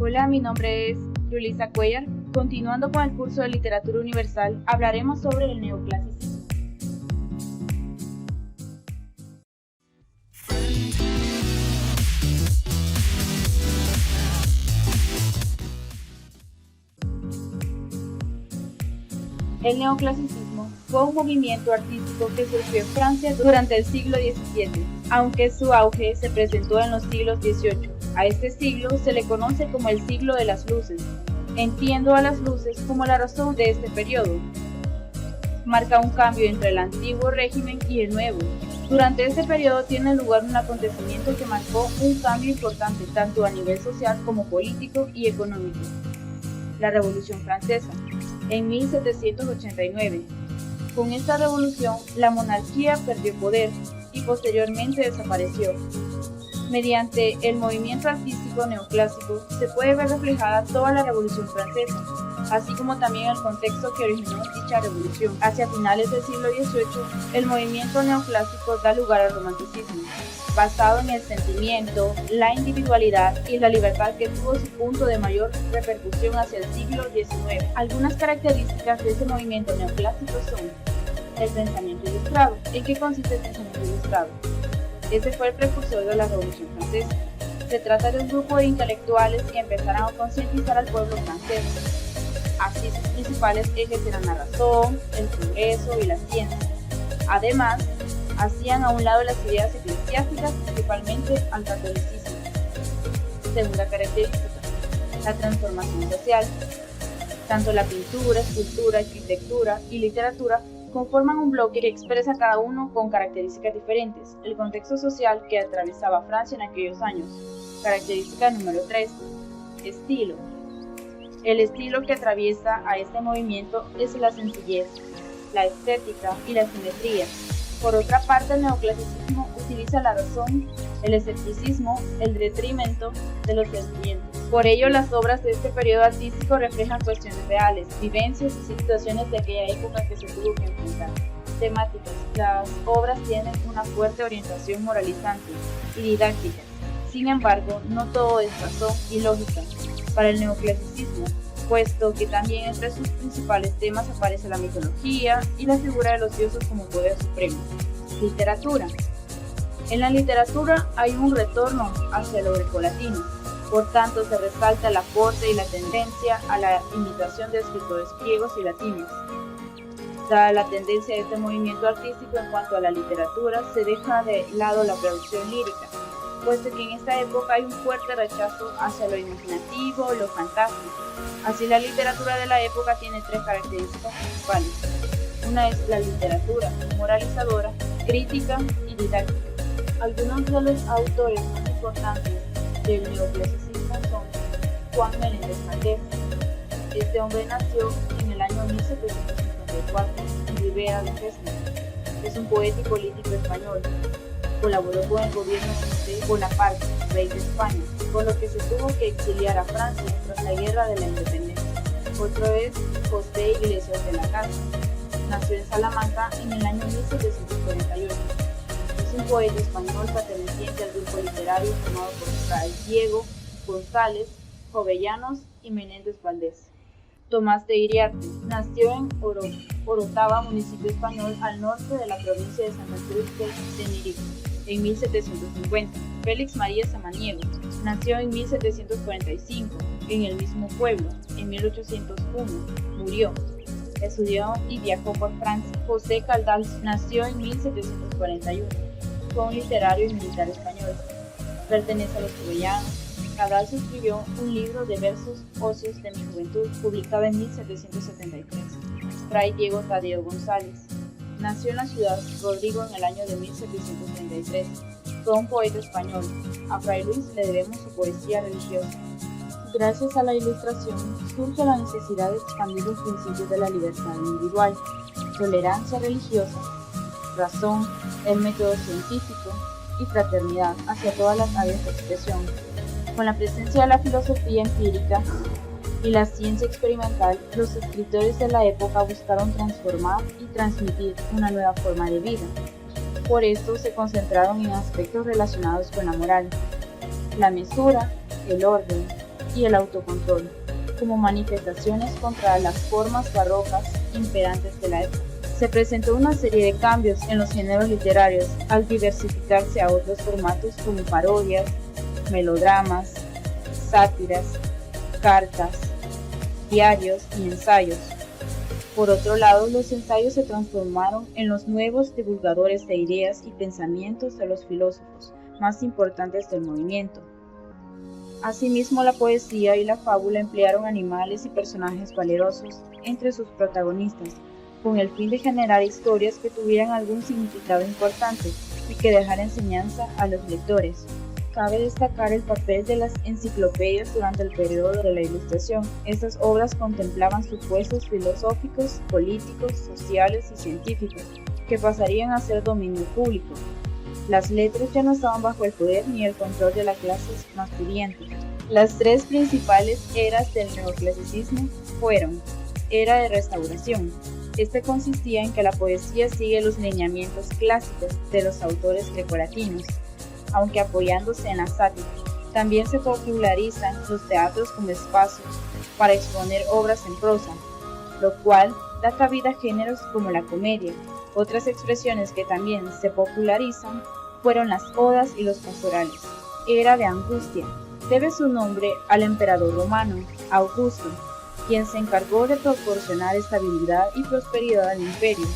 Hola, mi nombre es Yulisa Cuellar. Continuando con el curso de Literatura Universal, hablaremos sobre el neoclasicismo. El neoclasicismo fue un movimiento artístico que surgió en Francia durante el siglo XVII, aunque su auge se presentó en los siglos XVIII. A este siglo se le conoce como el siglo de las luces. Entiendo a las luces como la razón de este periodo. Marca un cambio entre el antiguo régimen y el nuevo. Durante este periodo tiene lugar un acontecimiento que marcó un cambio importante tanto a nivel social como político y económico. La Revolución Francesa, en 1789. Con esta revolución, la monarquía perdió poder y posteriormente desapareció. Mediante el movimiento artístico neoclásico se puede ver reflejada toda la Revolución Francesa, así como también el contexto que originó dicha revolución. Hacia finales del siglo XVIII, el movimiento neoclásico da lugar al romanticismo, basado en el sentimiento, la individualidad y la libertad que tuvo su punto de mayor repercusión hacia el siglo XIX. Algunas características de este movimiento neoclásico son el pensamiento ilustrado. ¿En qué consiste el pensamiento ilustrado? Este fue el precursor de la Revolución Francesa. Se trata de un grupo de intelectuales que empezaron a concientizar al pueblo francés. Así sus principales ejes eran la razón, el progreso y la ciencia. Además, hacían a un lado las ideas eclesiásticas, principalmente al catolicismo. Segunda característica, la transformación social. Tanto la pintura, escultura, arquitectura y literatura conforman un bloque que expresa cada uno con características diferentes. El contexto social que atravesaba Francia en aquellos años. Característica número 3. Estilo. El estilo que atraviesa a este movimiento es la sencillez, la estética y la simetría. Por otra parte, el neoclasicismo utiliza la razón, el escepticismo, el detrimento de los sentimientos. Por ello, las obras de este periodo artístico reflejan cuestiones reales, vivencias y situaciones de aquella época que se tuvo que enfrentar. Temáticas. Las obras tienen una fuerte orientación moralizante y didáctica. Sin embargo, no todo es razón y lógica para el neoclasicismo, puesto que también entre sus principales temas aparece la mitología y la figura de los dioses como poder supremo. Literatura. En la literatura hay un retorno hacia lo grecolatino, por tanto se resalta el aporte y la tendencia a la imitación de escritores griegos y latinos. Dada la tendencia de este movimiento artístico en cuanto a la literatura, se deja de lado la producción lírica, puesto que en esta época hay un fuerte rechazo hacia lo imaginativo, lo fantástico. Así, la literatura de la época tiene tres características principales. Una es la literatura moralizadora, crítica y didáctica. Algunos de los autores más importantes del neoclasicismo son Juan Menéndez Valdés. Este hombre nació en el año 1754 en Ribera de Fresno. Es un poeta y político español. Colaboró con el gobierno de Bonaparte, rey de España, por lo que se tuvo que exiliar a Francia tras la Guerra de la Independencia. Otro es José Iglesias de la Casa. Nació en Salamanca en el año 1748. Es un poeta español perteneciente al grupo literario formado por Fray Diego González, Jovellanos y Menéndez Valdés. Tomás de Iriarte nació en Orotava, municipio español al norte de la provincia de Santa Cruz de Tenerife, en 1750. Félix María Samaniego nació en 1745 en el mismo pueblo. En 1801 murió. Estudió y viajó por Francia. José Caldals nació en 1741. Fue un literario y militar español. Pertenece a los Jovellanos. Caldals escribió un libro de versos ocios de mi juventud, publicado en 1773. Fray Diego Tadeo González nació en la ciudad Rodrigo en el año de 1733. Fue un poeta español. A Fray Luis le debemos su poesía religiosa. Gracias a la Ilustración surge la necesidad de expandir los principios de la libertad individual, tolerancia religiosa, razón, el método científico y fraternidad hacia todas las áreas de expresión. Con la presencia de la filosofía empírica y la ciencia experimental, los escritores de la época buscaron transformar y transmitir una nueva forma de vida. Por esto se concentraron en aspectos relacionados con la moral, la mesura, el orden, y el autocontrol, como manifestaciones contra las formas barrocas imperantes de la época. Se presentó una serie de cambios en los géneros literarios al diversificarse a otros formatos como parodias, melodramas, sátiras, cartas, diarios y ensayos. Por otro lado, los ensayos se transformaron en los nuevos divulgadores de ideas y pensamientos de los filósofos más importantes del movimiento. Asimismo, la poesía y la fábula emplearon animales y personajes valerosos entre sus protagonistas, con el fin de generar historias que tuvieran algún significado importante y que dejara enseñanza a los lectores. Cabe destacar el papel de las enciclopedias durante el periodo de la Ilustración. Estas obras contemplaban supuestos filosóficos, políticos, sociales y científicos, que pasarían a ser dominio público. Las letras ya no estaban bajo el poder ni el control de la clase más pudiente. Las tres principales eras del neoclasicismo fueron: era de Restauración. Este consistía en que la poesía sigue los lineamientos clásicos de los autores grecolatinos, aunque apoyándose en la sátira. También se popularizan los teatros como espacios para exponer obras en prosa, lo cual da cabida a géneros como la comedia. Otras expresiones que también se popularizan fueron las odas y los pastorales. Era de Angustia. Debe su nombre al emperador romano, Augusto, quien se encargó de proporcionar estabilidad y prosperidad al imperio.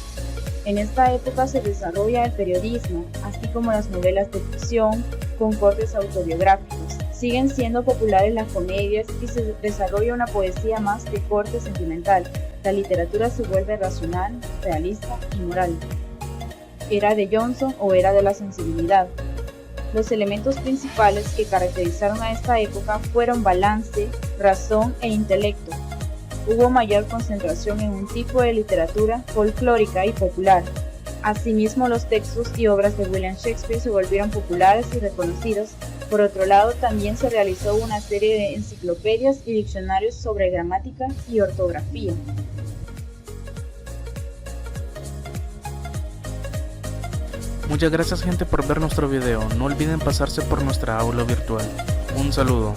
En esta época se desarrolla el periodismo, así como las novelas de ficción con cortes autobiográficos. Siguen siendo populares las comedias y se desarrolla una poesía más de corte sentimental. La literatura se vuelve racional, realista y moral. Era de Johnson o era de la sensibilidad. Los elementos principales que caracterizaron a esta época fueron balance, razón e intelecto. Hubo mayor concentración en un tipo de literatura folclórica y popular. Asimismo, los textos y obras de William Shakespeare se volvieron populares y reconocidos. Por otro lado, también se realizó una serie de enciclopedias y diccionarios sobre gramática y ortografía. Muchas gracias, gente, por ver nuestro video. No olviden pasarse por nuestra aula virtual. Un saludo.